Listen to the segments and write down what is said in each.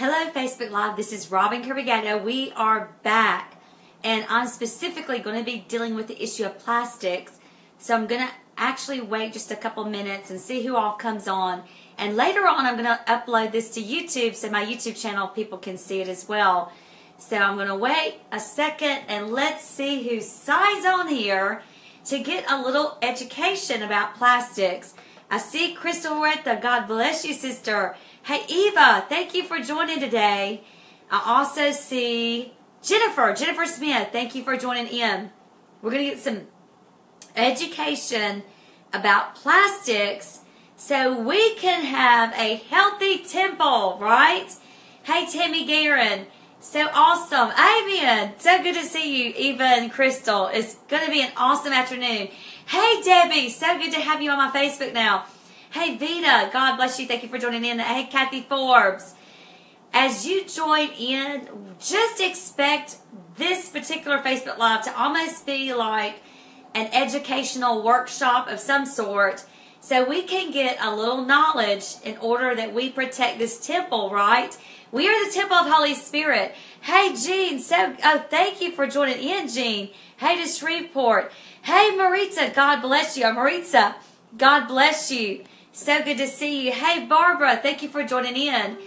Hello Facebook Live, this is Robin Kirby-Gatto. We are back, and I'm specifically going to be dealing with the issue of plastics. So I'm going to actually wait just a couple minutes and see who all comes on. And later on I'm going to upload this to YouTube so my YouTube channel people can see it as well. So I'm going to wait a second and let's see who signs on here to get a little education about plastics. I see Crystal Huerta. God bless you, sister. Hey, Eva, thank you for joining today. I also see Jennifer Smith. Thank you for joining in. We're going to get some education about plastics so we can have a healthy temple, right? Hey, Tammy Guerin. So awesome. Amen. So good to see you, Eva and Crystal. It's going to be an awesome afternoon. Hey, Debbie. So good to have you on my Facebook now. Hey, Vita. God bless you. Thank you for joining in. Hey, Kathy Forbes. As you join in, just expect this particular Facebook Live to almost be like an educational workshop of some sort so we can get a little knowledge in order that we protect this temple, right? We are the temple of Holy Spirit. Hey, Jean. Thank you for joining in, Jean. Hey, to Shreveport. Hey, Maritza. God bless you. Maritza, God bless you. So good to see you. Hey, Barbara. Thank you for joining in.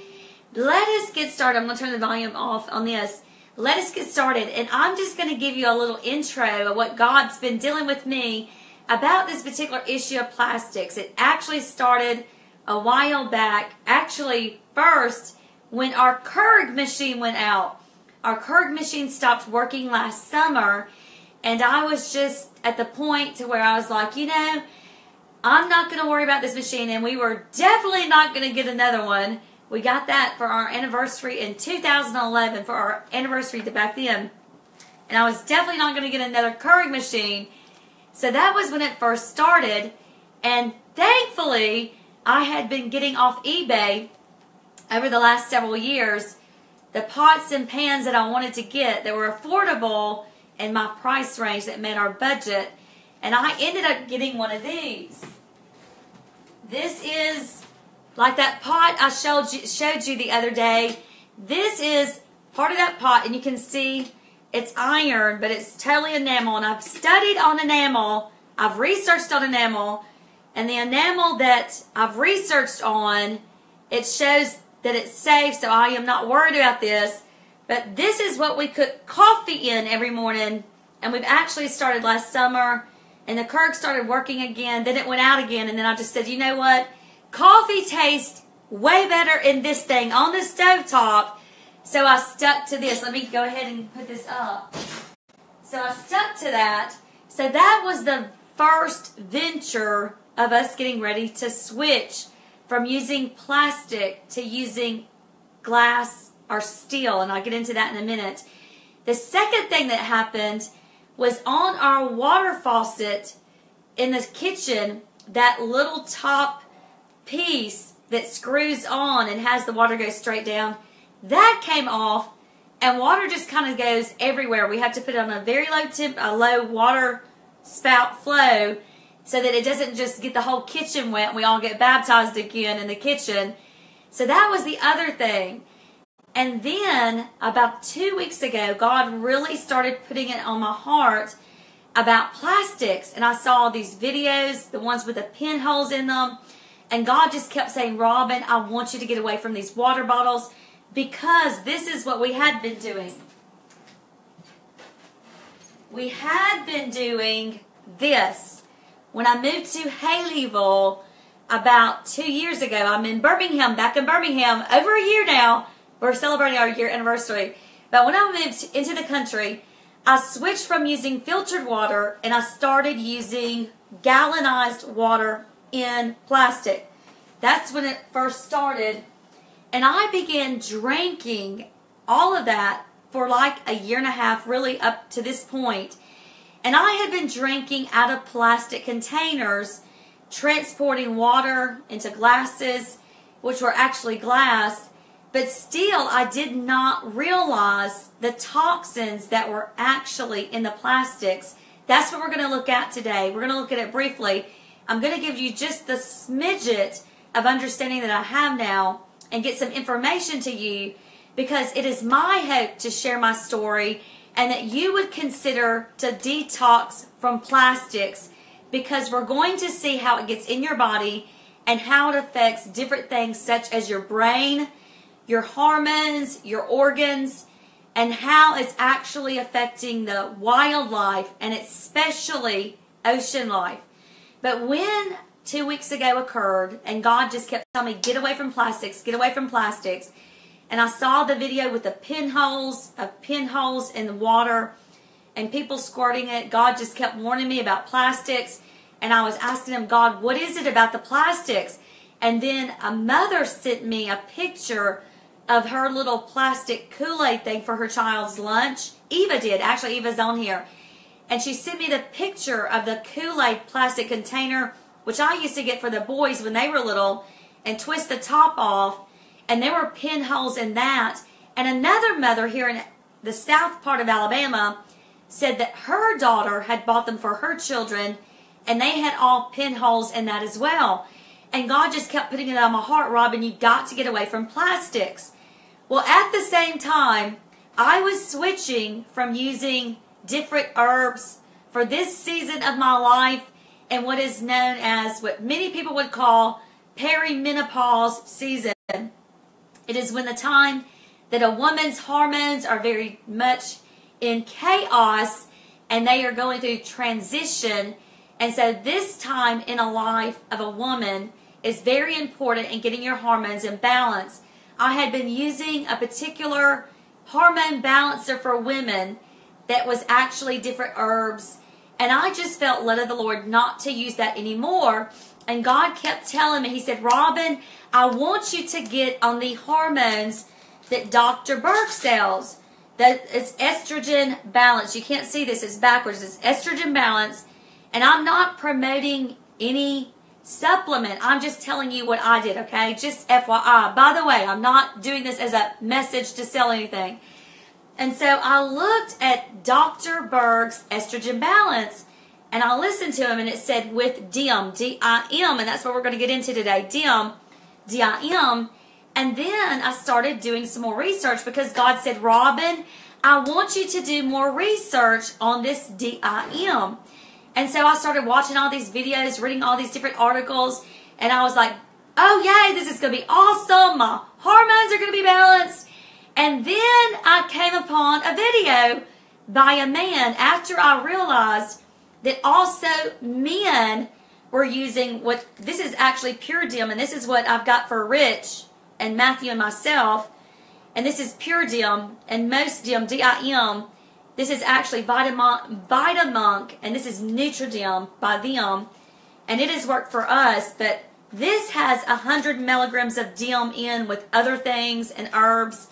Let us get started. I'm going to turn the volume off on this. Let us get started. And I'm just going to give you a little intro of what God's been dealing with me about this particular issue of plastics. It actually started a while back. Actually, first, when our Keurig machine went out. Our Keurig machine stopped working last summer. And I was just at the point to where I was like, you know, I'm not going to worry about this machine. And we were definitely not going to get another one. We got that for our anniversary in 2011, for our anniversary back then. And I was definitely not going to get another Keurig machine. So that was when it first started. And thankfully, I had been getting off eBay over the last several years the pots and pans that I wanted to get that were affordable in my price range that met our budget. And I ended up getting one of these. This is like that pot I showed you the other day. This is part of that pot, and you can see it's iron, but it's totally enamel. And I've studied on enamel. I've researched on enamel. And the enamel that I've researched on, it shows that it's safe, so I am not worried about this. But this is what we cook coffee in every morning. And we've actually started last summer. And the Keurig started working again. Then it went out again. And then I just said, you know what? Coffee tastes way better in this thing on the stovetop. So I stuck to this. Let me go ahead and put this up. So I stuck to that. So that was the first venture of us getting ready to switch from using plastic to using glass or steel. And I'll get into that in a minute. The second thing that happened was on our water faucet in the kitchen, that little top piece that screws on and has the water go straight down, that came off, and water just kind of goes everywhere. We have to put it on a very low water spout flow so that it doesn't just get the whole kitchen wet and we all get baptized again in the kitchen. So that was the other thing. And then about 2 weeks ago, God really started putting it on my heart about plastics. And I saw these videos, the ones with the pinholes in them. And God just kept saying, Robin, I want you to get away from these water bottles, because this is what we had been doing. We had been doing this. When I moved to Haleyville about 2 years ago, I'm in Birmingham, back in Birmingham, over a year now. We're celebrating our year anniversary. But when I moved into the country, I switched from using filtered water and I started using gallonized water in plastic. That's when it first started. And I began drinking all of that for like a year and a half, really up to this point. And I had been drinking out of plastic containers, transporting water into glasses, which were actually glass. But still, I did not realize the toxins that were actually in the plastics. That's what we're going to look at today. We're going to look at it briefly. I'm going to give you just the smidget of understanding that I have now and get some information to you, because it is my hope to share my story and that you would consider to detox from plastics, because we're going to see how it gets in your body and how it affects different things such as your brain, your hormones, your organs, and how it's actually affecting the wildlife and especially ocean life. But when 2 weeks ago occurred and God just kept telling me, get away from plastics, get away from plastics, and I saw the video with the pinholes in the water and people squirting it, God just kept warning me about plastics. And I was asking him, God, what is it about the plastics? And then a mother sent me a picture of her little plastic Kool-Aid thing for her child's lunch. Eva did. Actually, Eva's on here. And she sent me the picture of the Kool-Aid plastic container, which I used to get for the boys when they were little, and twist the top off. And there were pinholes in that. And another mother here in the south part of Alabama said that her daughter had bought them for her children, and they had all pinholes in that as well. And God just kept putting it on my heart, Robin, you've got to get away from plastics. Well, at the same time, I was switching from using different herbs for this season of my life and what is known as what many people would call perimenopause season. It is when the time that a woman's hormones are very much in chaos and they are going through transition. And so this time in a life of a woman is very important in getting your hormones in balance. I had been using a particular hormone balancer for women that was actually different herbs, and I just felt led of the Lord not to use that anymore. And God kept telling me, he said, Robin, I want you to get on the hormones that Dr. Berg sells. That it's estrogen balance. You can't see this, it's backwards. It's estrogen balance. And I'm not promoting any supplement. I'm just telling you what I did, okay? Just FYI. By the way, I'm not doing this as a message to sell anything. And so I looked at Dr. Berg's estrogen balance, and I listened to him, and it said with DIM, D-I-M, and that's what we're going to get into today, DIM, D-I-M. And then I started doing some more research because God said, Robin, I want you to do more research on this DIM. And so I started watching all these videos, reading all these different articles, and I was like, oh yay, this is going to be awesome. My hormones are going to be balanced. And then I came upon a video by a man after I realized that also men were using what, this is actually pure DIM, and this is what I've got for Rich and Matthew and myself. And this is pure DIM, and most DIM, D-I-M. This is actually Vitamonk, and this is Nutridim by them. And it has worked for us, but this has 100 milligrams of DIM in with other things and herbs.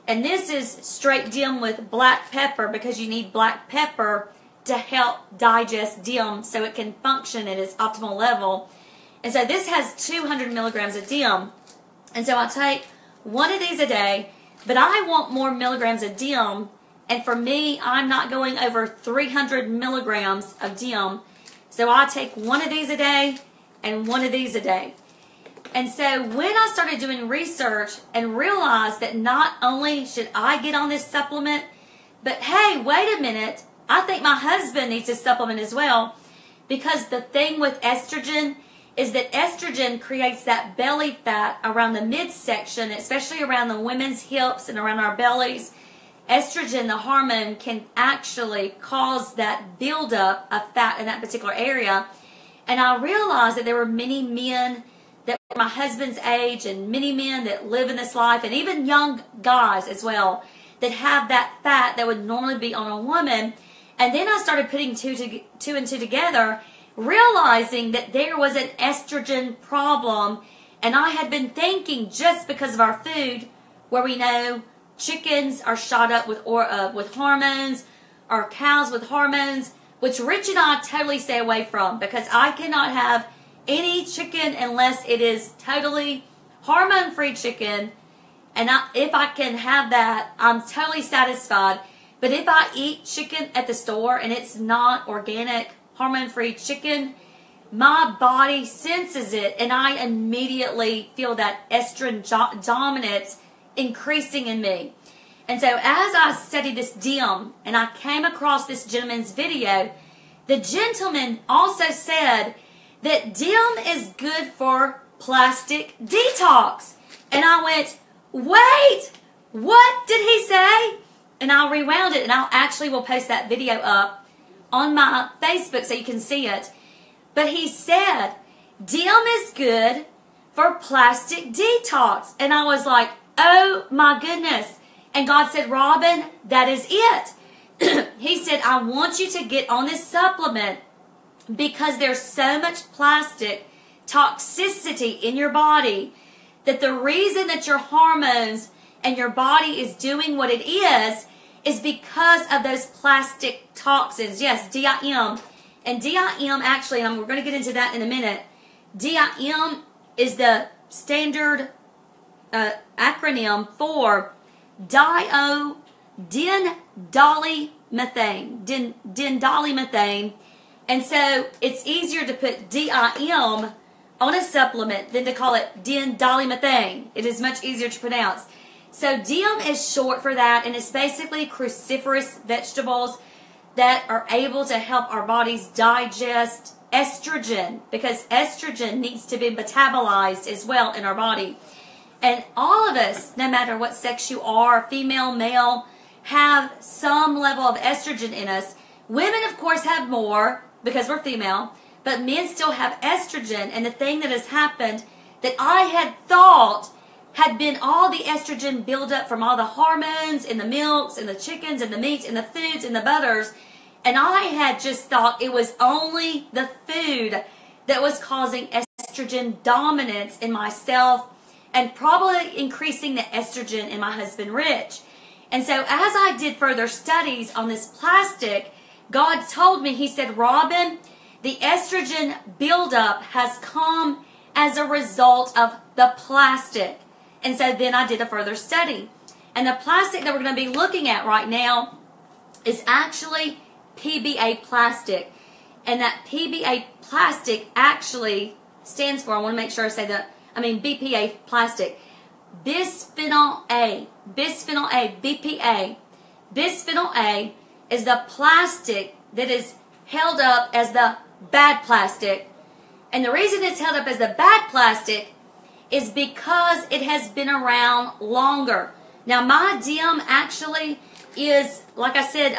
And this is straight DIM with black pepper, because you need black pepper to help digest DIM so it can function at its optimal level. And so this has 200 milligrams of DIM. And so I take one of these a day, but I want more milligrams of DIM. And for me, I'm not going over 300 milligrams of DIM. So I take one of these a day and one of these a day. And so when I started doing research and realized that not only should I get on this supplement, but hey, wait a minute, I think my husband needs this supplement as well. Because the thing with estrogen is that estrogen creates that belly fat around the midsection, especially around the women's hips and around our bellies. Estrogen, the hormone, can actually cause that buildup of fat in that particular area. And I realized that there were many men that were my husband's age and many men that live in this life, and even young guys as well, that have that fat that would normally be on a woman. And then I started putting two and two together, realizing that there was an estrogen problem. And I had been thinking, just because of our food, where we know chickens are shot up with hormones, or cows with hormones, which Rich and I totally stay away from, because I cannot have any chicken unless it is totally hormone-free chicken. And if I can have that, I'm totally satisfied. But if I eat chicken at the store and it's not organic, hormone-free chicken, my body senses it, and I immediately feel that estrogen dominance increasing in me. And so as I studied this DIM, and I came across this gentleman's video, the gentleman also said that DIM is good for plastic detox. And I went, wait, what did he say? And I rewound it, and I actually will post that video up on my Facebook so you can see it. But he said, DIM is good for plastic detox. And I was like, oh my goodness. And God said, Robin, that is it. He said, I want you to get on this supplement because there's so much plastic toxicity in your body that the reason that your hormones and your body is doing what it is because of those plastic toxins. Yes, DIM. And DIM actually, and we're going to get into that in a minute, DIM is the standard acronym for dendolymethane. And so it's easier to put DIM on a supplement than to call it dendolymethane. It is much easier to pronounce. So DIM is short for that, and it's basically cruciferous vegetables that are able to help our bodies digest estrogen, because estrogen needs to be metabolized as well in our body. And all of us, no matter what sex you are, female, male, have some level of estrogen in us. Women, of course, have more because we're female, but men still have estrogen. And the thing that has happened that I had thought had been all the estrogen buildup from all the hormones in the milks and the chickens and the meats and the foods and the butters. And I had just thought it was only the food that was causing estrogen dominance in myself and probably increasing the estrogen in my husband, Rich. And so as I did further studies on this plastic, God told me, he said, Robin, the estrogen buildup has come as a result of the plastic. And so then I did a further study. And the plastic that we're going to be looking at right now is actually PBA plastic. And that PBA plastic actually stands for, I want to make sure I say that, BPA plastic. Bisphenol A. Bisphenol A, BPA. Bisphenol A is the plastic that is held up as the bad plastic. And the reason it's held up as the bad plastic is because it has been around longer. Now, my DIM actually is, like I said,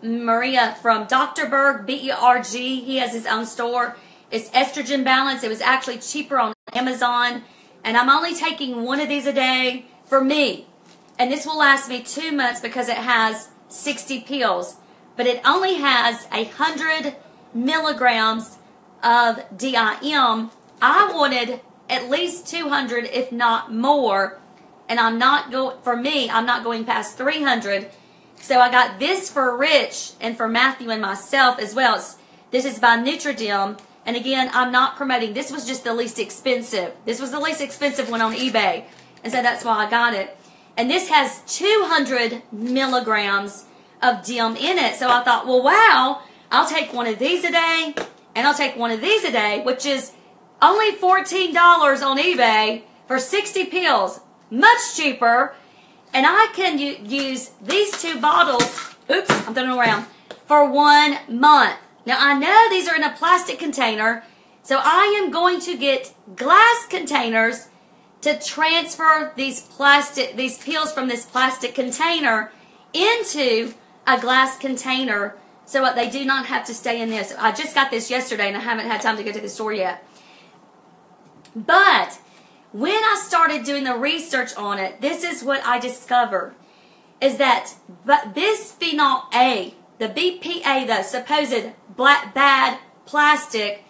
Maria from Dr. Berg, B-E-R-G. He has his own store. It's Estrogen Balance. It was actually cheaper on Amazon. And I'm only taking one of these a day for me. And this will last me 2 months because it has 60 pills. But it only has 100 milligrams of DIM. I wanted at least 200, if not more. And I'm not going past 300. So I got this for Rich and for Matthew and myself as well. This is by Nutridim. And again, I'm not promoting. This was just the least expensive. This was the least expensive one on eBay. And so that's why I got it. And this has 200 milligrams of DIM in it. So I thought, well, wow, I'll take one of these a day. And I'll take one of these a day, which is only $14 on eBay for 60 pills. Much cheaper. And I can use these 2 bottles, oops, I'm throwing them around, for 1 month. Now, I know these are in a plastic container, so I am going to get glass containers to transfer these pills from this plastic container into a glass container so that they do not have to stay in this. I just got this yesterday, and I haven't had time to go to the store yet. But when I started doing the research on it, this is what I discovered, is that bisphenol A, the BPA, the supposed bad plastic,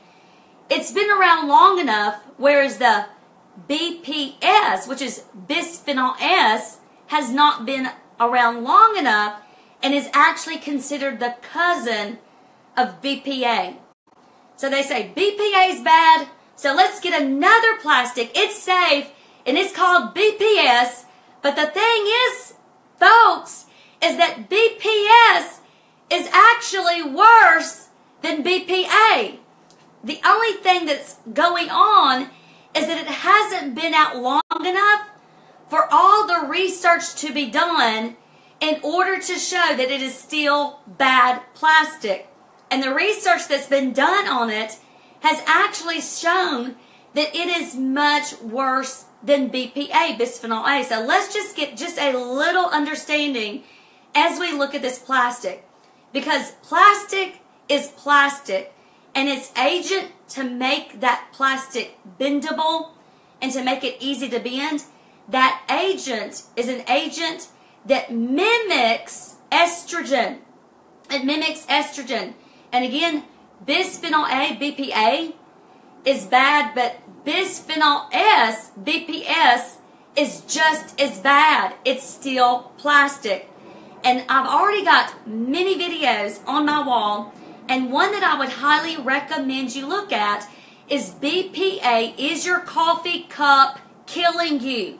it's been around long enough, whereas the BPS, which is bisphenol S, has not been around long enough and is actually considered the cousin of BPA. So they say BPA is bad, so let's get another plastic. It's safe, and it's called BPS. But the thing is, folks, is that BPS is actually worse than BPA. The only thing that's going on is that it hasn't been out long enough for all the research to be done in order to show that it is still bad plastic. And the research that's been done on it has actually shown that it is much worse than BPA, bisphenol A. So let's just get just a little understanding as we look at this plastic. Because plastic is plastic, and its agent to make that plastic bendable and to make it easy to bend, that agent is an agent that mimics estrogen. It mimics estrogen. And again, bisphenol A, BPA, is bad, but bisphenol S, BPS, is just as bad. It's still plastic. And I've already got many videos on my wall, and one that I would highly recommend you look at is BPA, Is Your Coffee Cup Killing You?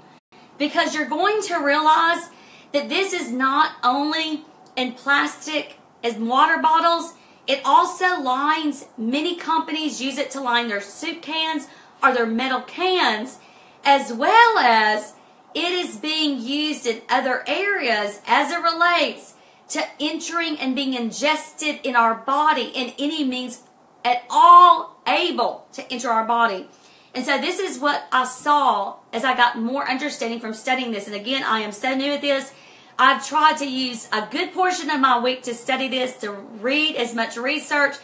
Because you're going to realize that this is not only in plastic as water bottles, it also lines, many companies use it to line their soup cans or their metal cans, as well as it is being used in other areas as it relates to entering and being ingested in our body in any means at all able to enter our body. And so this is what I saw as I got more understanding from studying this. And again, I am so new at this. I've tried to use a good portion of my week to study this, to read as much research,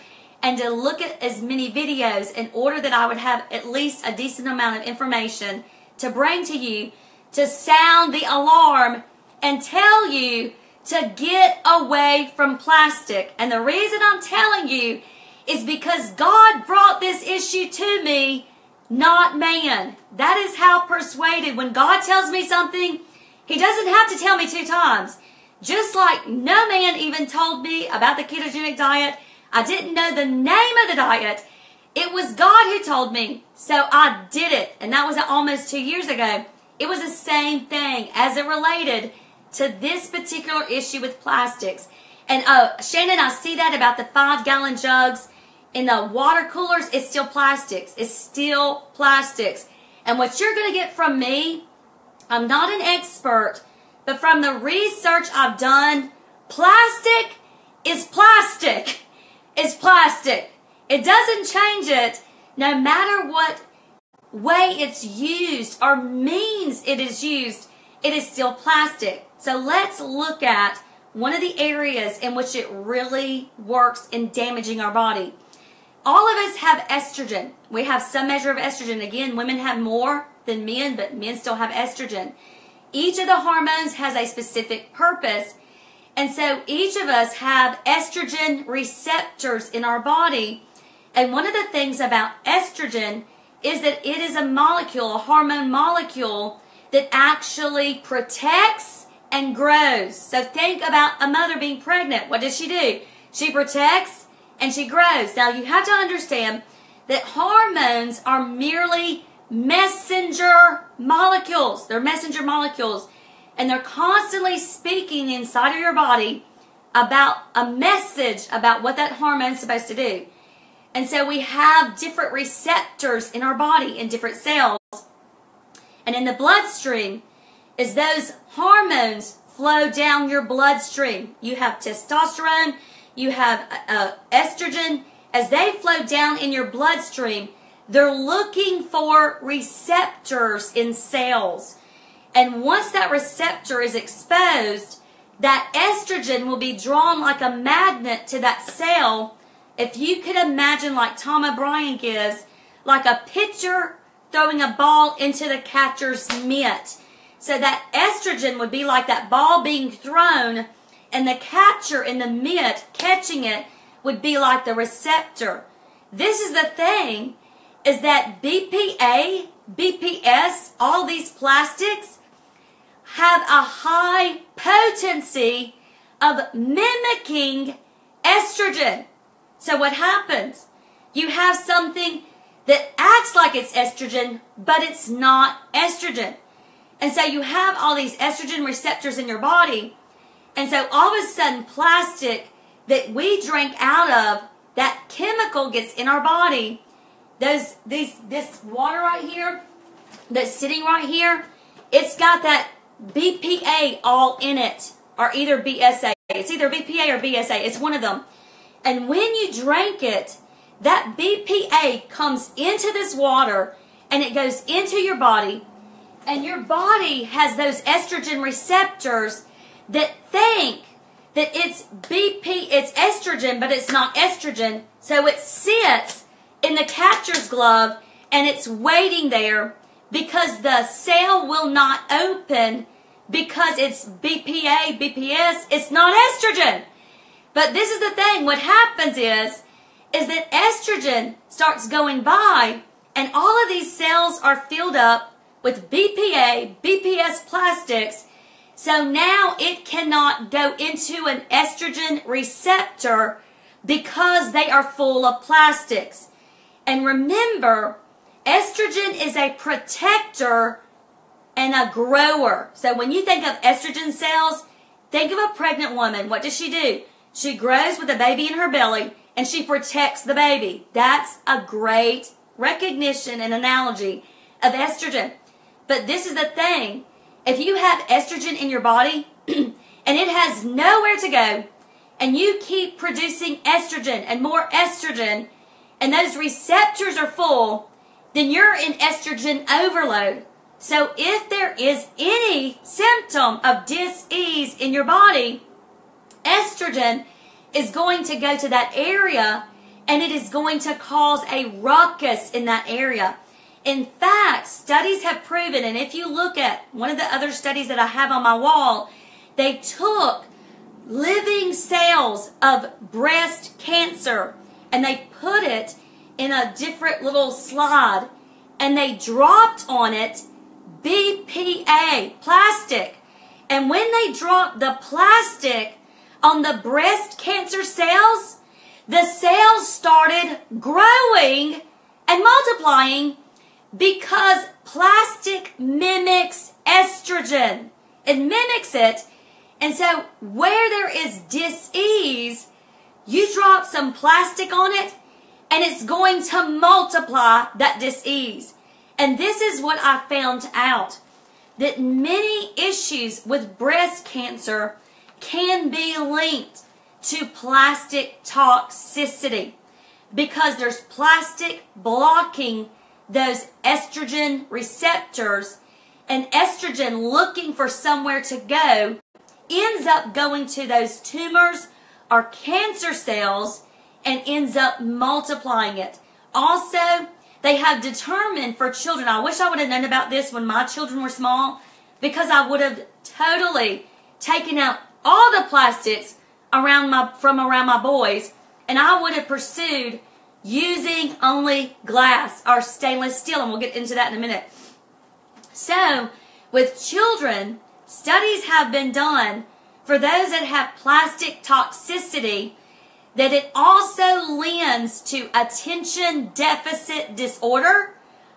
and to look at as many videos in order that I would have at least a decent amount of information to bring to you, to sound the alarm and tell you to get away from plastic. And the reason I'm telling you is because God brought this issue to me, not man. That is how persuaded. When God tells me something, He doesn't have to tell me 2 times. Just like no man even told me about the ketogenic diet. I didn't know the name of the diet. It was God who told me. So I did it. And that was almost 2 years ago. It was the same thing as it related to this particular issue with plastics. And Shannon, I see that about the 5-gallon jugs in the water coolers. It's still plastics. It's still plastics. And what you're going to get from me, I'm not an expert, but from the research I've done, plastic is plastic. It's plastic. It doesn't change it no matter what way it's used or means it is used. It is still plastic. So let's look at one of the areas in which it really works in damaging our body. All of us have estrogen. We have some measure of estrogen. Again, women have more than men, but men still have estrogen. Each of the hormones has a specific purpose. And so each of us have estrogen receptors in our body. And one of the things about estrogen is that it is a molecule, a hormone molecule, that actually protects and grows. So think about a mother being pregnant. What does she do? She protects and she grows. Now you have to understand that hormones are merely messenger molecules. They're messenger molecules. And they're constantly speaking inside of your body about a message about what that hormone is supposed to do. And so we have different receptors in our body, in different cells. And in the bloodstream, as those hormones flow down your bloodstream, you have testosterone, you have estrogen. As they flow down in your bloodstream, they're looking for receptors in cells. And once that receptor is exposed, that estrogen will be drawn like a magnet to that cell. If you could imagine, like Tom O'Brien gives, like a pitcher throwing a ball into the catcher's mitt. So that estrogen would be like that ball being thrown, and the catcher in the mitt catching it would be like the receptor. This is the thing, is that BPA, BPS, all these plastics have a high potency of mimicking estrogen. So what happens? You have something that acts like it's estrogen, but it's not estrogen. And so you have all these estrogen receptors in your body. And so all of a sudden, plastic that we drink out of, that chemical gets in our body. this water right here that's sitting right here, it's got that BPA all in it, or either BSA. It's either BPA or BSA. It's one of them. And when you drink it, that BPA comes into this water and it goes into your body, and your body has those estrogen receptors that think that it's it's estrogen, but it's not estrogen. So it sits in the catcher's glove and it's waiting there because the cell will not open because it's BPA, BPS, it's not estrogen. But this is the thing, what happens is that estrogen starts going by and all of these cells are filled up with BPA, BPS plastics. So now it cannot go into an estrogen receptor because they are full of plastics. And remember, estrogen is a protector and a grower. So when you think of estrogen cells, think of a pregnant woman. What does she do? She grows with a baby in her belly and she protects the baby. That's a great recognition and analogy of estrogen. But this is the thing. If you have estrogen in your body and it has nowhere to go, and you keep producing estrogen and more estrogen, and those receptors are full, then you're in estrogen overload. So if there is any symptom of dis-ease in your body, estrogen is going to go to that area and it is going to cause a ruckus in that area. In fact, studies have proven, and if you look at one of the other studies that I have on my wall, they took living cells of breast cancer and they put it in a different little slide and they dropped on it BPA, plastic. And when they dropped the plastic on the breast cancer cells, the cells started growing and multiplying because plastic mimics estrogen. It mimics it. And so where there is dis-ease, you drop some plastic on it and it's going to multiply that dis-ease. And this is what I found out, that many issues with breast cancer can be linked to plastic toxicity because there's plastic blocking those estrogen receptors, and estrogen looking for somewhere to go ends up going to those tumors or cancer cells and ends up multiplying it. Also, they have determined for children, I wish I would have known about this when my children were small, because I would have totally taken out all the plastics from around my boys, and I would have pursued using only glass or stainless steel, and we'll get into that in a minute. So, with children, studies have been done for those that have plastic toxicity that it also lends to attention deficit disorder,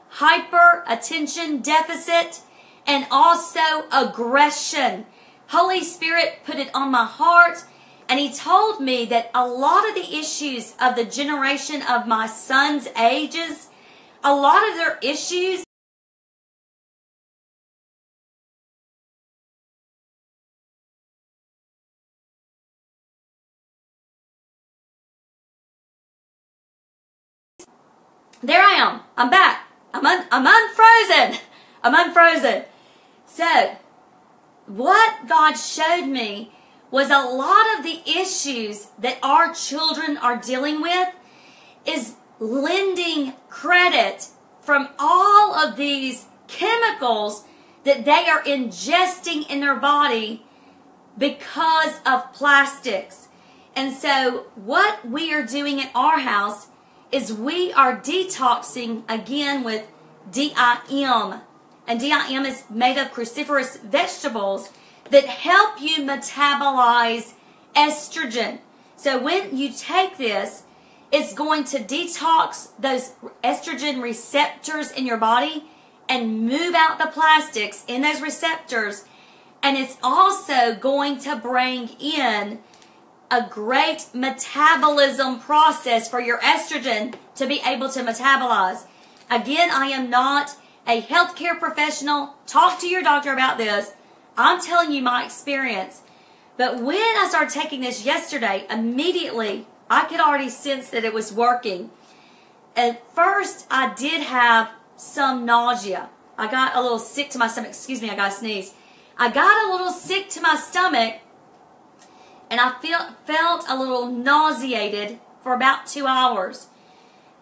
hyper attention deficit, and also aggression. Holy Spirit put it on my heart, and He told me that a lot of the issues of the generation of my son's ages, a lot of their issues there I am. I'm back. I'm unfrozen. I'm unfrozen. So, what God showed me was a lot of the issues that our children are dealing with is lending credit from all of these chemicals that they are ingesting in their body because of plastics. And so, what we are doing at our house is we are detoxing again with DIM. And DIM is made of cruciferous vegetables that help you metabolize estrogen. So when you take this, it's going to detox those estrogen receptors in your body and move out the plastics in those receptors. And it's also going to bring in a great metabolism process for your estrogen to be able to metabolize. Again, I am not a healthcare professional. Talk to your doctor about this. I'm telling you my experience. But when I started taking this yesterday, immediately I could already sense that it was working. At first, I did have some nausea. I got a little sick to my stomach. Excuse me, I got to sneeze. I got a little sick to my stomach, and I felt a little nauseated for about 2 hours.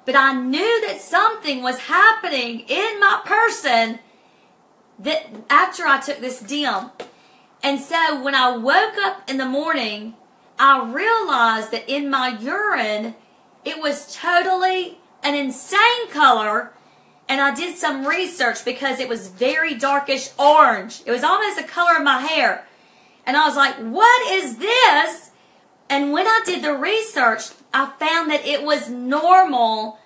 But I knew that something was happening in my person that after I took this DIM. And so when I woke up in the morning, I realized that in my urine, it was totally an insane color. And I did some research because it was very darkish orange. It was almost the color of my hair. And I was like, what is this? And when I did the research, I found that it was normal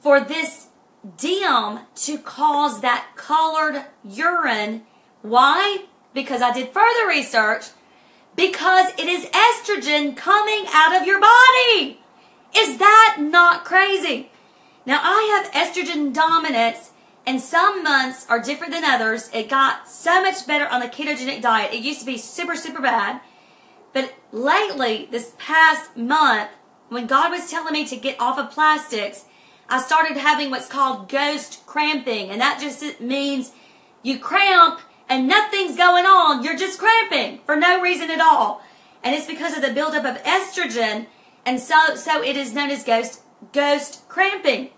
for this DIM to cause that colored urine. Why? Because I did further research. Because it is estrogen coming out of your body. Is that not crazy? Now, I have estrogen dominance, and some months are different than others. It got so much better on the ketogenic diet. It used to be super, super bad. But lately, this past month, when God was telling me to get off of plastics, I started having what's called ghost cramping. And that just means you cramp and nothing's going on. You're just cramping for no reason at all. And it's because of the buildup of estrogen. And so it is known as ghost cramping.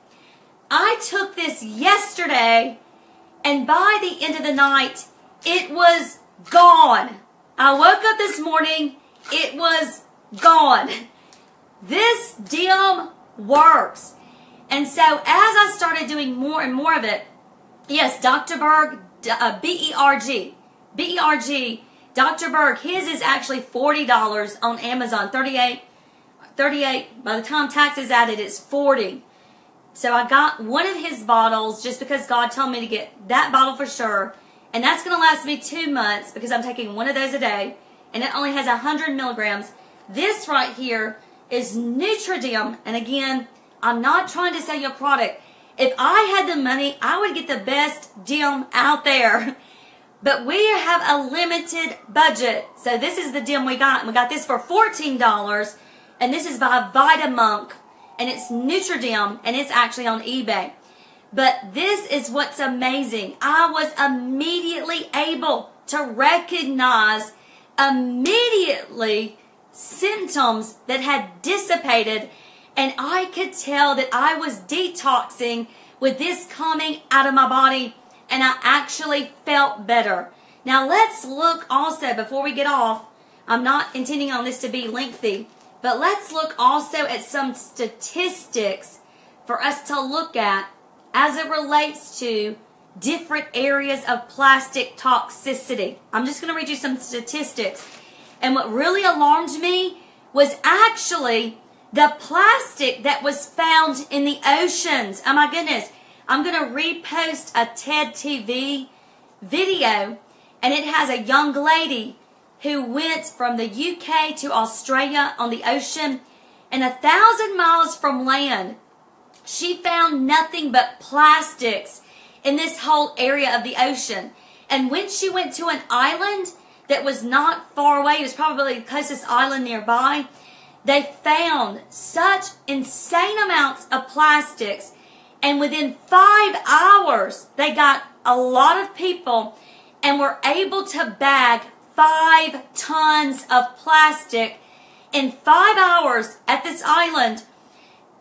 I took this yesterday, and by the end of the night, it was gone. I woke up this morning, it was gone. This DIM works. And so as I started doing more and more of it, yes, Dr. Berg, B-E-R-G, Dr. Berg, his is actually $40 on Amazon, 38. By the time tax is added, it's 40. So I got one of his bottles just because God told me to get that bottle for sure. And that's going to last me 2 months because I'm taking one of those a day. And it only has 100 milligrams. This right here is Nutridim. And again, I'm not trying to sell you a product. If I had the money, I would get the best DIM out there. But we have a limited budget. So this is the DIM we got. And we got this for $14. And this is by Vitamonk. And it's Nutridim. And it's actually on eBay. But this is what's amazing. I was immediately able to recognize immediately symptoms that had dissipated. And I could tell that I was detoxing with this coming out of my body. And I actually felt better. Now let's look also, before we get off, I'm not intending on this to be lengthy, but let's look also at some statistics for us to look at as it relates to different areas of plastic toxicity. I'm just going to read you some statistics. And what really alarmed me was actually the plastic that was found in the oceans. Oh my goodness. I'm going to repost a TED TV video, and it has a young lady who went from the UK to Australia on the ocean, and 1,000 miles from land, she found nothing but plastics in this whole area of the ocean. And when she went to an island that was not far away, it was probably the closest island nearby, they found such insane amounts of plastics. And within 5 hours, they got a lot of people and were able to bag 5 tons of plastic in 5 hours at this island.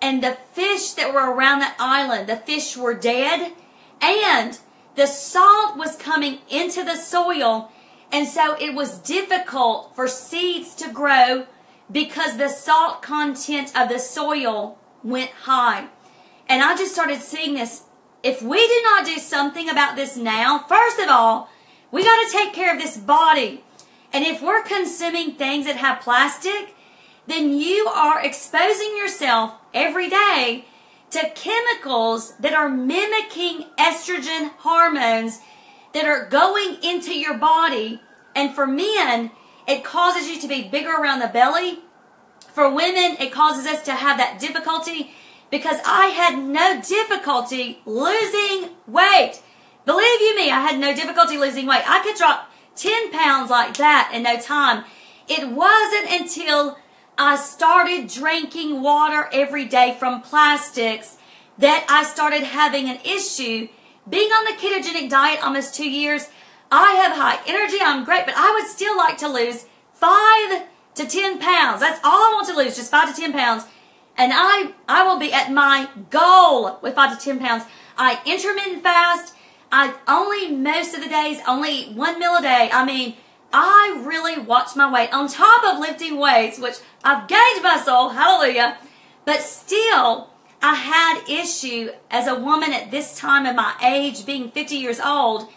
And the fish that were around that island, the fish were dead. And the salt was coming into the soil. And so it was difficult for seeds to grow because the salt content of the soil went high. And I just started seeing this. If we do not do something about this now, first of all, we got to take care of this body. And if we're consuming things that have plastic, then you are exposing yourself every day to chemicals that are mimicking estrogen hormones that are going into your body. And for men, it causes you to be bigger around the belly. For women, it causes us to have that difficulty because I had no difficulty losing weight. Believe you me, I had no difficulty losing weight. I could drop 10 pounds like that in no time. It wasn't until I started drinking water every day from plastics that I started having an issue. Being on the ketogenic diet almost 2 years, I have high energy, I'm great, but I would still like to lose 5 to 10 pounds. That's all I want to lose, just 5 to 10 pounds. And I will be at my goal with 5 to 10 pounds. I intermittent fast. I only, most of the days, only eat 1 meal a day. I mean, I really watch my weight on top of lifting weights, which I've gained muscle, hallelujah. But still, I had issue as a woman at this time of my age, being 50 years old,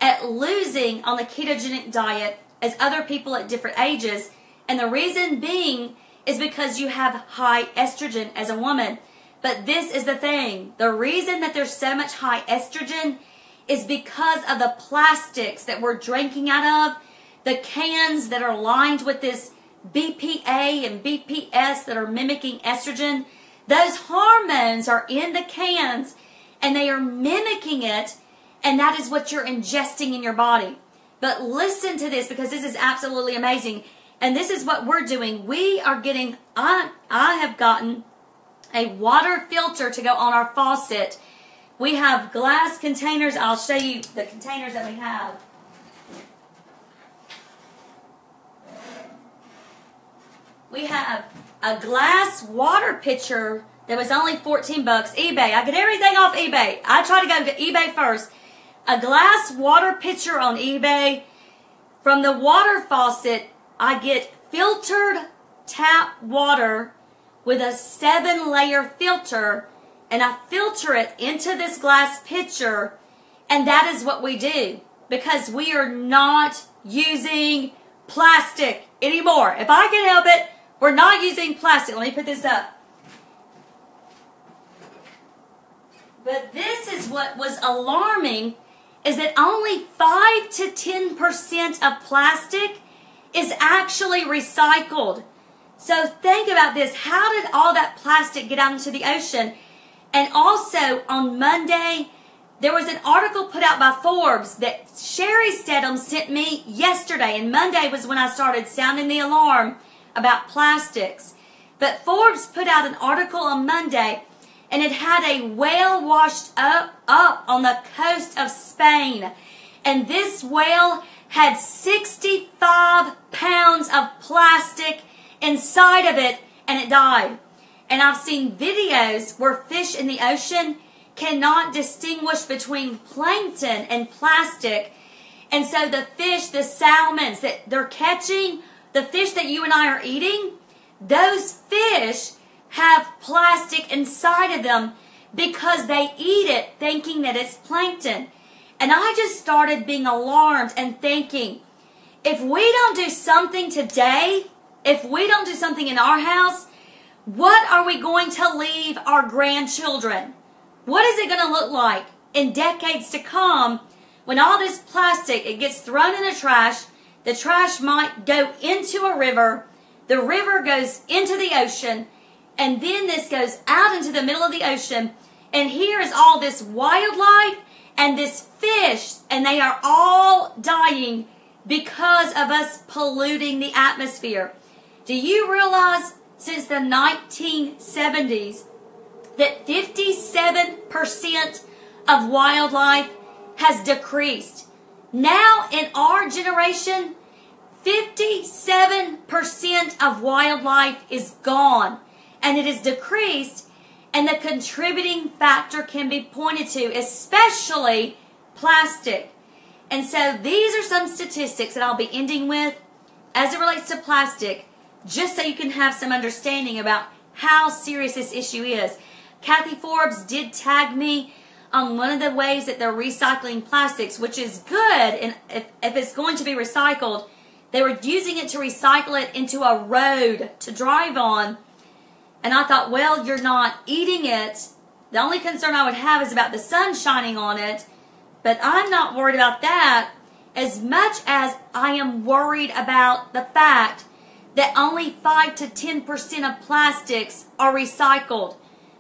at losing on the ketogenic diet as other people at different ages. And the reason being is because you have high estrogen as a woman. But this is the thing. The reason that there's so much high estrogen is because of the plastics that we're drinking out of, the cans that are lined with this BPA and BPS that are mimicking estrogen. Those hormones are in the cans and they are mimicking it, and that is what you're ingesting in your body. But listen to this, because this is absolutely amazing. And this is what we're doing. We are getting, I have gotten a water filter to go on our faucet. We have glass containers. I'll show you the containers that we have. We have a glass water pitcher that was only 14 bucks. eBay. I get everything off eBay. I try to go to eBay first. A glass water pitcher on eBay. From the water faucet, I get filtered tap water with a 7-layer filter, and I filter it into this glass pitcher, and that is what we do, because we are not using plastic anymore. If I can help it, we're not using plastic. Let me put this up. But this is what was alarming, is that only 5 to 10% of plastic is actually recycled. So think about this. How did all that plastic get out into the ocean? And also on Monday, there was an article put out by Forbes that Sherry Stedham sent me yesterday. And Monday was when I started sounding the alarm about plastics. But Forbes put out an article on Monday, and it had a whale washed up on the coast of Spain. And this whale had 65 pounds of plastic inside of it, and it died. And I've seen videos where fish in the ocean cannot distinguish between plankton and plastic. And so the fish, the salmons that they're catching, the fish that you and I are eating, those fish have plastic inside of them because they eat it thinking that it's plankton. And I just started being alarmed and thinking, if we don't do something today, if we don't do something in our house, what are we going to leave our grandchildren? What is it going to look like in decades to come when all this plastic, it gets thrown in the trash might go into a river, the river goes into the ocean, and then this goes out into the middle of the ocean, and here is all this wildlife and this fish, and they are all dying because of us polluting the atmosphere. Do you realize since the 1970s that 57% of wildlife has decreased? Now in our generation, 57% of wildlife is gone, and it is decreased, and the contributing factor can be pointed to, especially plastic. And so these are some statistics that I'll be ending with as it relates to plastic, just so you can have some understanding about how serious this issue is. Kathy Forbes did tag me on one of the ways that they're recycling plastics, which is good. And if it's going to be recycled, they were using it to recycle it into a road to drive on. And I thought, well, you're not eating it. The only concern I would have is about the sun shining on it. But I'm not worried about that as much as I am worried about the fact that only 5 to 10% of plastics are recycled.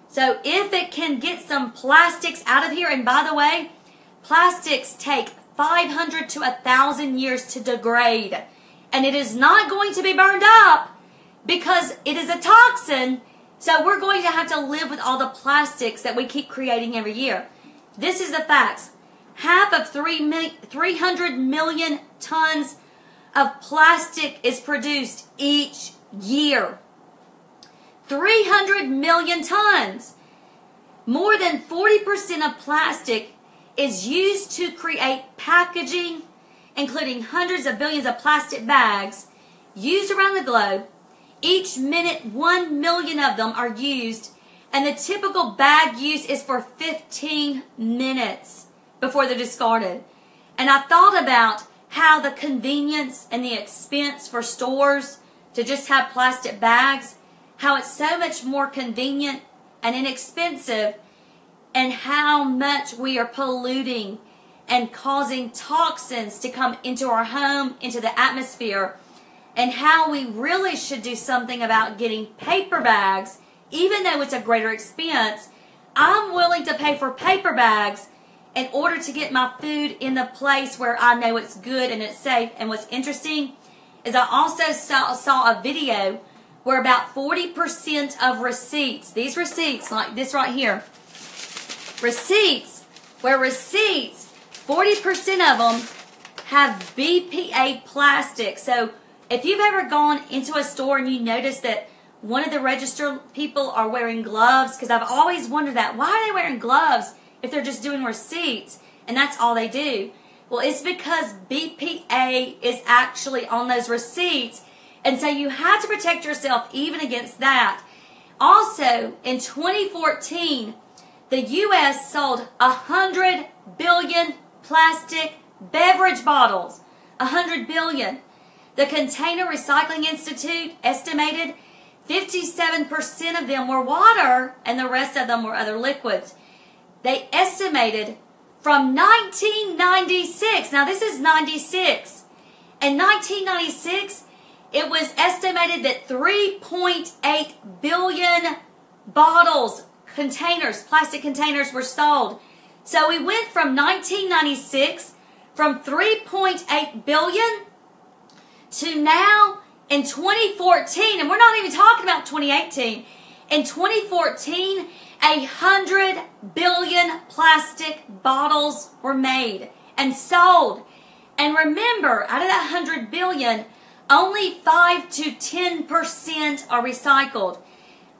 So if it can get some plastics out of here, and by the way, plastics take 500 to 1,000 years to degrade. And it is not going to be burned up because it is a toxin. So we're going to have to live with all the plastics that we keep creating every year. This is the facts. Half of 300 million tons of plastic is produced each year. 300 million tons. More than 40% of plastic is used to create packaging, including hundreds of billions of plastic bags used around the globe. Each minute, 1 million of them are used, and the typical bag use is for 15 minutes before they're discarded. And I thought about how the convenience and the expense for stores to just have plastic bags, how it's so much more convenient and inexpensive, and how much we are polluting and causing toxins to come into our home, into the atmosphere, and how we really should do something about getting paper bags, even though it's a greater expense. I'm willing to pay for paper bags in order to get my food in the place where I know it's good and it's safe. And what's interesting is I also saw a video where about 40% of receipts, these receipts like this right here, receipts, 40% of them have BPA plastic. So if you've ever gone into a store and you notice that one of the register people are wearing gloves, because I've always wondered that, why are they wearing gloves if they're just doing receipts and that's all they do? Well, it's because BPA is actually on those receipts, and so you have to protect yourself even against that. Also, in 2014, the U.S. sold 100 billion plastic beverage bottles. 100 billion. The Container Recycling Institute estimated 57% of them were water and the rest of them were other liquids. They estimated from 1996, now this is 96, in 1996 it was estimated that 3.8 billion bottles, containers, plastic containers were sold. So we went from 1996 from 3.8 billion to now in 2014, and we're not even talking about 2018. In 2014, 100 billion plastic bottles were made and sold. And remember, out of that 100 billion, only 5 to 10% are recycled.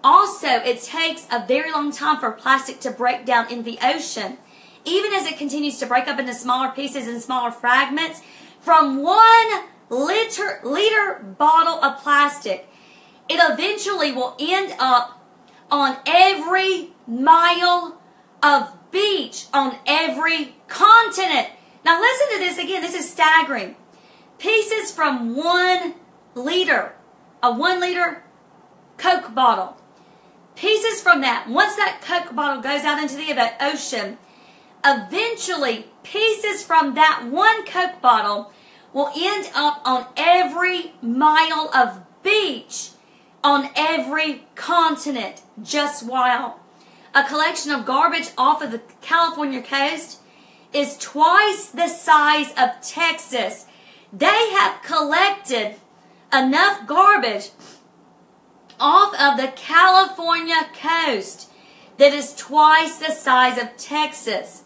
Also, it takes a very long time for plastic to break down in the ocean. Even as it continues to break up into smaller pieces and smaller fragments, from 1 liter bottle of plastic, it eventually will end up on every mile of beach on every continent. Now listen to this again. This is staggering. Pieces from 1 liter, a 1 liter Coke bottle. Pieces from that, once that Coke bottle goes out into the ocean, eventually pieces from that 1 Coke bottle will end up on every mile of beach on every continent. Just wow. A collection of garbage off of the California coast is twice the size of Texas. They have collected enough garbage off of the California coast that is twice the size of Texas.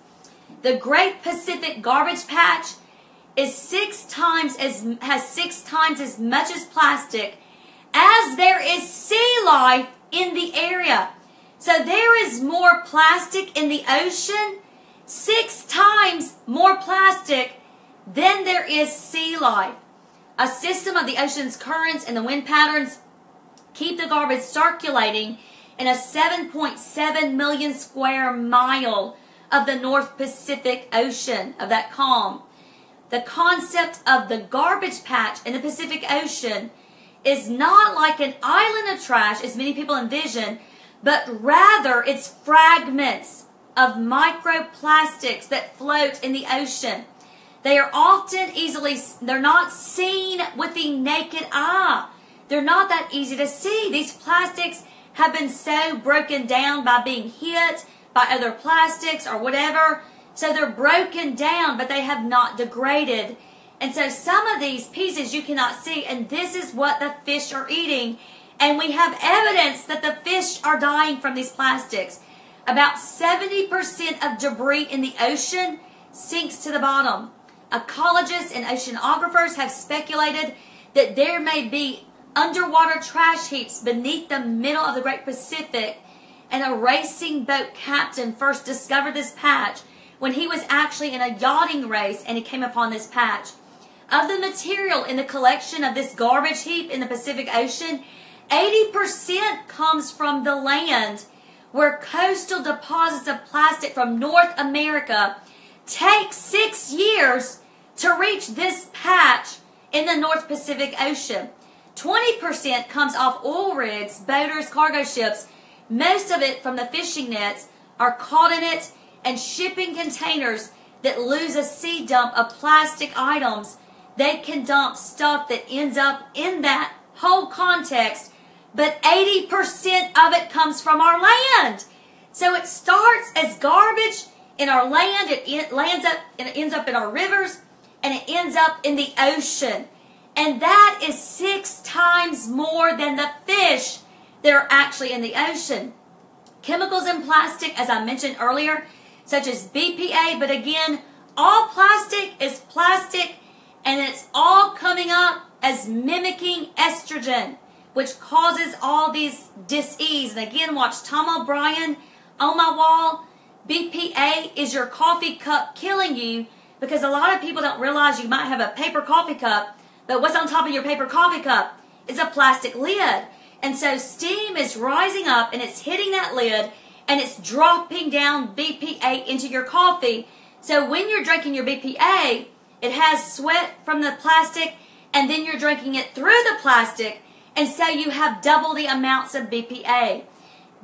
The Great Pacific Garbage Patch has 6 times as much as plastic as there is sea life in the area. So there is more plastic in the ocean, 6 times more plastic than there is sea life. A system of the ocean's currents and the wind patterns keep the garbage circulating in a 7.7 million square mile of the North Pacific Ocean, of that calm. The concept of the garbage patch in the Pacific Ocean is not like an island of trash, as many people envision, but rather it's fragments of microplastics that float in the ocean. They are often they're not seen with the naked eye. They're not that easy to see. These plastics have been so broken down by being hit by other plastics or whatever. So they're broken down, but they have not degraded. And so some of these pieces you cannot see, and this is what the fish are eating. And we have evidence that the fish are dying from these plastics. About 70% of debris in the ocean sinks to the bottom. Ecologists and oceanographers have speculated that there may be underwater trash heaps beneath the middle of the Great Pacific, and a racing boat captain first discovered this patch when he was actually in a yachting race and he came upon this patch. Of the material in the collection of this garbage heap in the Pacific Ocean, 80% comes from the land, where coastal deposits of plastic from North America take 6 years to reach this patch in the North Pacific Ocean. 20% comes off oil rigs, boaters, cargo ships. Most of it from the fishing nets are caught in it, and shipping containers that lose a sea dump of plastic items. They can dump stuff that ends up in that whole context, but 80% of it comes from our land. So it starts as garbage in our land, it ends up in our rivers, and it ends up in the ocean. And that is 6 times more than the fish that are actually in the ocean. Chemicals in plastic, as I mentioned earlier, such as BPA, but again, all plastic is plastic, and it's all coming up as mimicking estrogen, which causes all these dis-ease. And again, watch Tom O'Brien on my wall. BPA is your coffee cup killing you, because a lot of people don't realize you might have a paper coffee cup, but what's on top of your paper coffee cup is a plastic lid. And so steam is rising up and it's hitting that lid and it's dropping down BPA into your coffee. So when you're drinking your BPA, it has sweat from the plastic, and then you're drinking it through the plastic, and so you have double the amounts of BPA.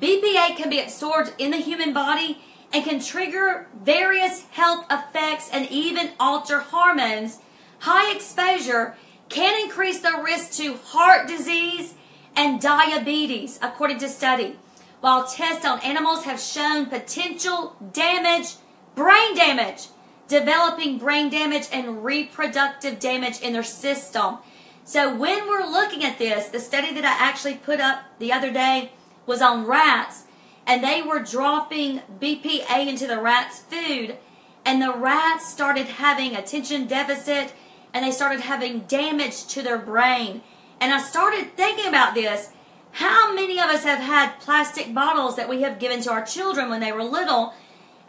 BPA can be absorbed in the human body and can trigger various health effects and even alter hormones. High exposure can increase the risk to heart disease and diabetes, according to study. While tests on animals have shown potential damage, brain damage, developing brain damage and reproductive damage in their system. So when we're looking at this, the study that I actually put up the other day was on rats, and they were dropping BPA into the rats' food, and the rats started having attention deficit, and they started having damage to their brain. And I started thinking about this. How many of us have had plastic bottles that we have given to our children when they were little,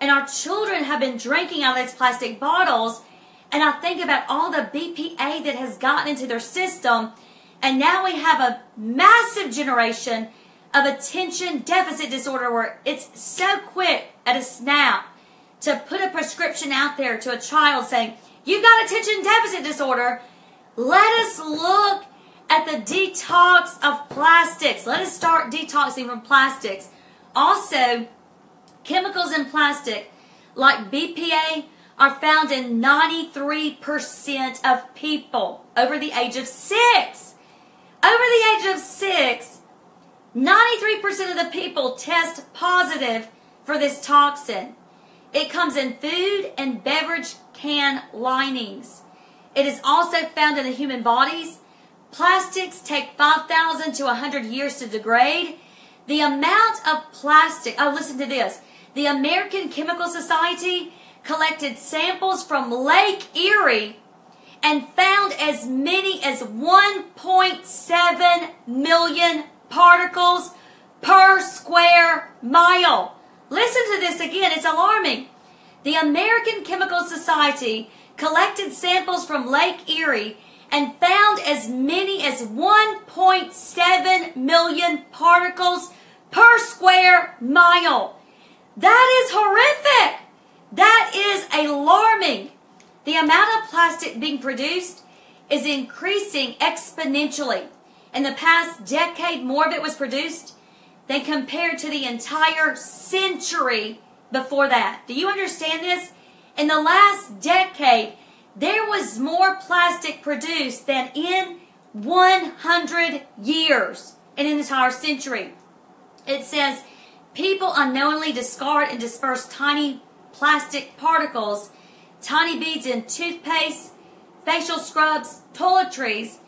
and our children have been drinking out of these plastic bottles, and I think about all the BPA that has gotten into their system, and now we have a massive generation of attention deficit disorder where it's so quick at a snap to put a prescription out there to a child saying, you've got attention deficit disorder. Let us look at the detox of plastics. Let us start detoxing from plastics. Also, chemicals in plastic like BPA are found in 93% of people over the age of 6. Over the age of 6, 93% of the people test positive for this toxin. It comes in food and beverage can linings. It is also found in the human bodies. Plastics take 5,000 to 100 years to degrade. The amount of plastic, oh, listen to this. The American Chemical Society collected samples from Lake Erie and found as many as 1.7 million particles per square mile. Listen to this again, it's alarming. The American Chemical Society collected samples from Lake Erie and found as many as 1.7 million particles per square mile. That is horrific. That is alarming. The amount of plastic being produced is increasing exponentially. In the past decade, more of it was produced than compared to the entire century before that. Do you understand this? In the last decade, there was more plastic produced than in 100 years in an entire century. It says, people unknowingly discard and disperse tiny plastic particles, tiny beads in toothpaste, facial scrubs, toiletries,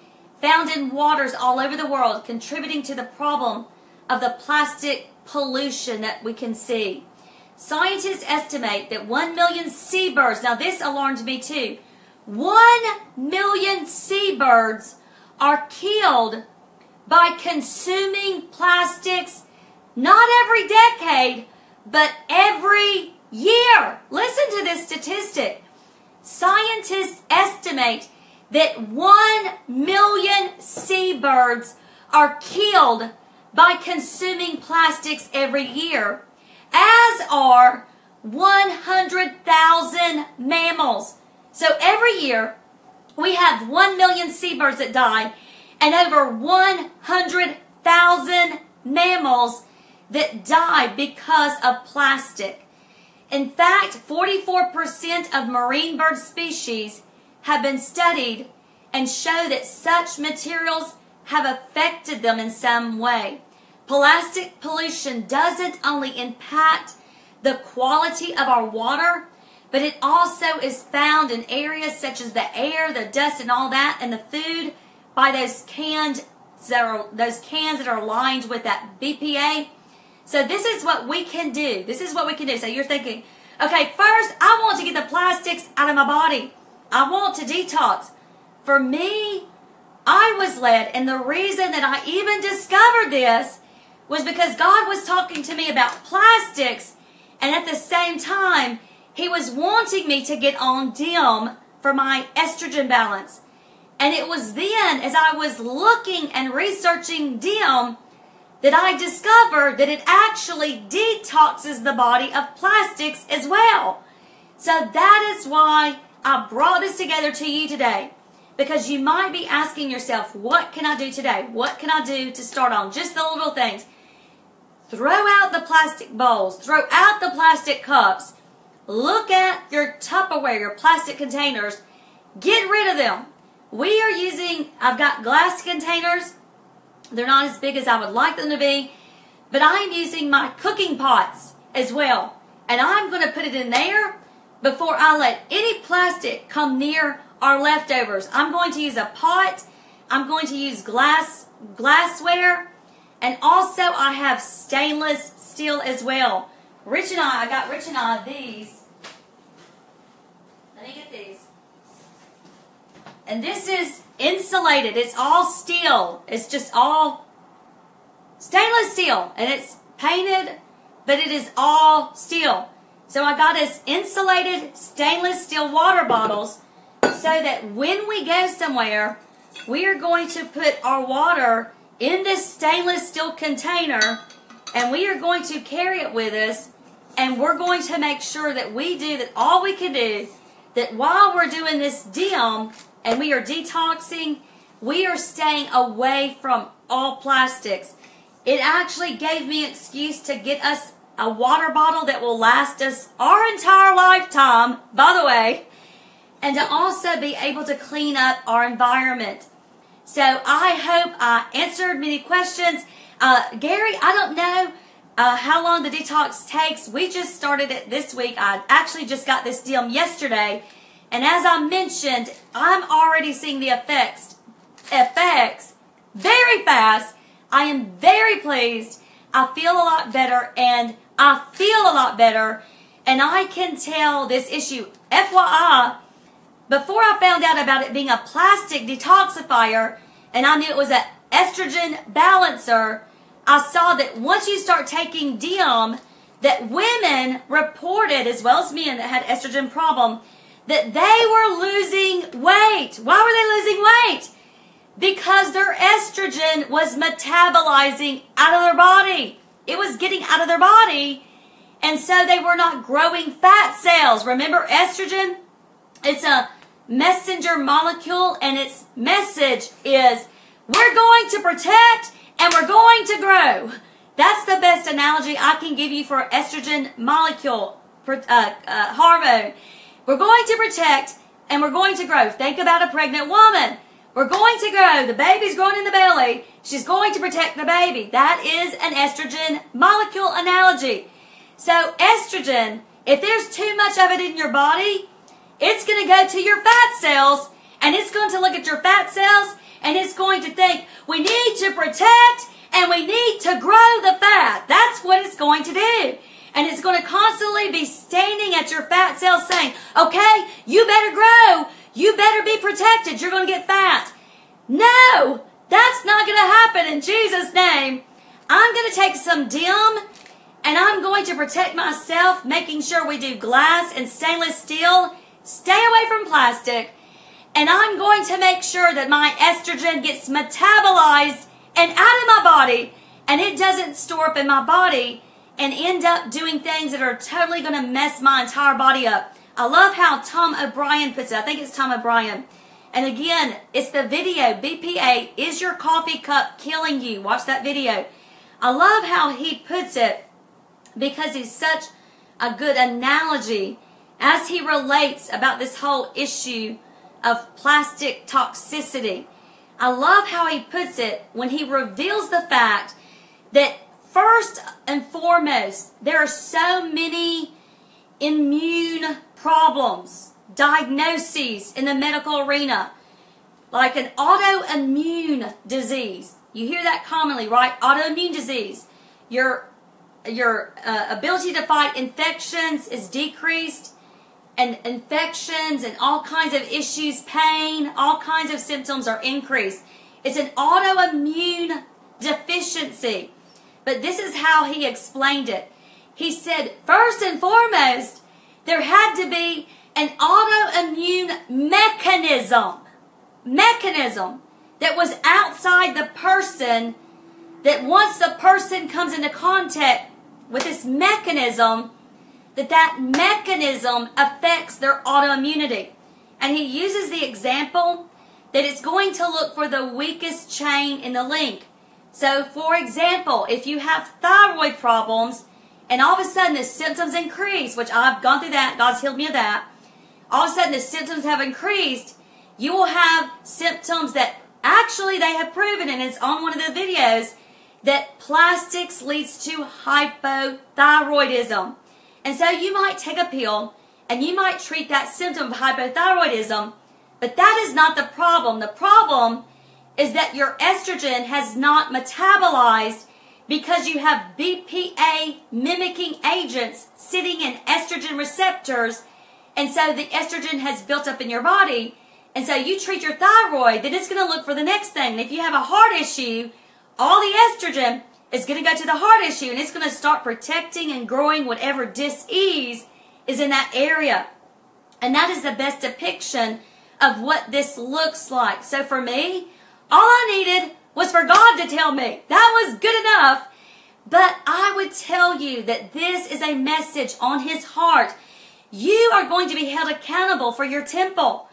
found in waters all over the world, contributing to the problem of the plastic pollution that we can see. Scientists estimate that 1 million seabirds, now this alarmed me too, 1 million seabirds are killed by consuming plastics, not every decade, but every year. Listen to this statistic. Scientists estimate that 1 million seabirds are killed by consuming plastics every year, as are 100,000 mammals. So every year, we have 1 million seabirds that die and over 100,000 mammals that die because of plastic. In fact, 44% of marine bird species have been studied and show that such materials have affected them in some way. Plastic pollution doesn't only impact the quality of our water, but it also is found in areas such as the air, the dust, and all that, and the food by those cans that are lined with that BPA. So this is what we can do. This is what we can do. So you're thinking, okay, first I want to get the plastics out of my body. I want to detox. For me, I was led, and the reason that I even discovered this was because God was talking to me about plastics, and at the same time, He was wanting me to get on DIM for my estrogen balance. And it was then, as I was looking and researching DIM, that I discovered that it actually detoxes the body of plastics as well. So that is why I brought this together to you today. Because you might be asking yourself, what can I do today? What can I do to start on? Just the little things. Throw out the plastic bowls. Throw out the plastic cups. Look at your Tupperware, your plastic containers. Get rid of them. We are using, I've got glass containers. They're not as big as I would like them to be. But I'm using my cooking pots as well. And I'm going to put it in there before I let any plastic come near our leftovers. I'm going to use a pot. I'm going to use glassware. And also I have stainless steel as well. I got Rich and I these. Let me get these. And this is insulated. It's all steel. It's just all stainless steel. And it's painted, but it is all steel. So I got us insulated stainless steel water bottles so that when we go somewhere, we are going to put our water in this stainless steel container, and we are going to carry it with us, and we're going to make sure that we do that all we can do, that while we're doing this DIM and we are detoxing, we are staying away from all plastics. It actually gave me an excuse to get us a water bottle that will last us our entire lifetime, by the way, and to also be able to clean up our environment. So I hope I answered many questions. Gary, I don't know how long the detox takes. We just started it this week. I actually just got this DIM yesterday. And as I mentioned, I'm already seeing the effects very fast. I am very pleased. I feel a lot better, and I can tell this issue. FYI, before I found out about it being a plastic detoxifier, and I knew it was an estrogen balancer, I saw that once you start taking DIM, that women reported, as well as men that had estrogen problem, that they were losing weight. Why were they losing weight? Because their estrogen was metabolizing out of their body. It was getting out of their body, and so they were not growing fat cells. Remember, estrogen, it's a messenger molecule, and its message is, we're going to protect and we're going to grow. That's the best analogy I can give you for estrogen molecule, hormone. We're going to protect and we're going to grow. Think about a pregnant woman. We're going to grow. The baby's growing in the belly. She's going to protect the baby. That is an estrogen molecule analogy. So estrogen, if there's too much of it in your body, it's going to go to your fat cells, and it's going to look at your fat cells, and it's going to think, we need to protect and we need to grow the fat. That's what it's going to do. And it's going to constantly be standing at your fat cells saying, okay, you better grow. You better be protected. You're going to get fat. No, that's not going to happen in Jesus' name. I'm going to take some DIM and I'm going to protect myself, making sure we do glass and stainless steel. Stay away from plastic. And I'm going to make sure that my estrogen gets metabolized and out of my body, and it doesn't store up in my body and end up doing things that are totally going to mess my entire body up. I love how Tom O'Brien puts it. I think it's Tom O'Brien. And again, it's the video, BPA, is your coffee cup killing you? Watch that video. I love how he puts it because he's such a good analogy as he relates about this whole issue of plastic toxicity. I love how he puts it when he reveals the fact that first and foremost, there are so many immune problems, diagnoses in the medical arena, like an autoimmune disease. You hear that commonly, right? Autoimmune disease. Your ability to fight infections is decreased, and infections and all kinds of issues, pain, all kinds of symptoms are increased. It's an autoimmune deficiency. But this is how he explained it. He said, first and foremost, there had to be an autoimmune mechanism that was outside the person, that once the person comes into contact with this mechanism, that mechanism affects their autoimmunity. And he uses the example that it's going to look for the weakest chain in the link. So, for example, if you have thyroid problems and all of a sudden the symptoms increase, which I've gone through that, God's healed me of that, all of a sudden the symptoms have increased, you will have symptoms that actually they have proven, and it's on one of the videos, that plastics leads to hypothyroidism. And so you might take a pill and you might treat that symptom of hypothyroidism, but that is not the problem. The problem is that your estrogen has not metabolized because you have BPA mimicking agents sitting in estrogen receptors, and so the estrogen has built up in your body, and so you treat your thyroid, then it's going to look for the next thing. And if you have a heart issue, all the estrogen is going to go to the heart issue, and it's going to start protecting and growing whatever dis-ease is in that area. And that is the best depiction of what this looks like. So for me, all I needed was for God to tell me. That was good enough. But I would tell you that this is a message on His heart. You are going to be held accountable for your temple.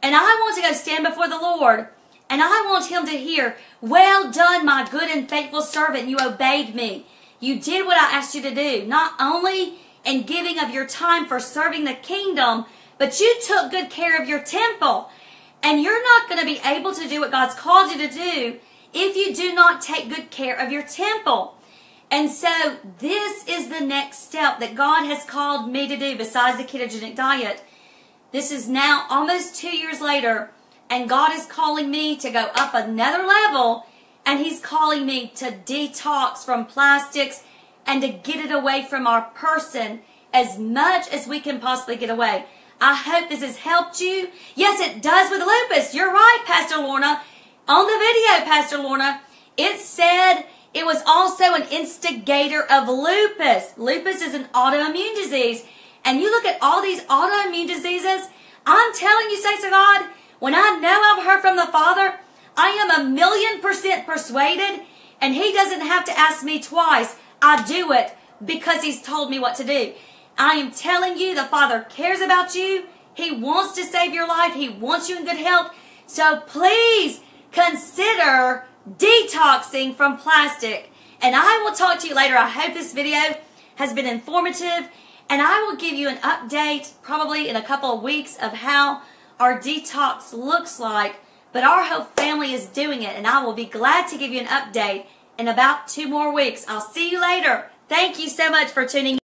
And I want to go stand before the Lord, and I want Him to hear, well done, my good and faithful servant. You obeyed me. You did what I asked you to do, not only in giving of your time for serving the kingdom, but you took good care of your temple. And you're not going to be able to do what God's called you to do if you do not take good care of your temple. And so this is the next step that God has called me to do besides the ketogenic diet. This is now almost 2 years later, and God is calling me to go up another level, and He's calling me to detox from plastics and to get it away from our person as much as we can possibly get away. I hope this has helped you. Yes, it does with lupus. You're right, Pastor Lorna. On the video, Pastor Lorna, it said it was also an instigator of lupus. Lupus is an autoimmune disease. And you look at all these autoimmune diseases, I'm telling you, saints of God, when I know I've heard from the Father, I am 1,000,000% persuaded, and He doesn't have to ask me twice. I do it because He's told me what to do. I am telling you, the Father cares about you. He wants to save your life. He wants you in good health. So please consider detoxing from plastic. And I will talk to you later. I hope this video has been informative. And I will give you an update probably in a couple of weeks of how our detox looks like But our whole family is doing it, and I will be glad to give you an update in about 2 more weeks. I'll see you later. Thank you so much for tuning in.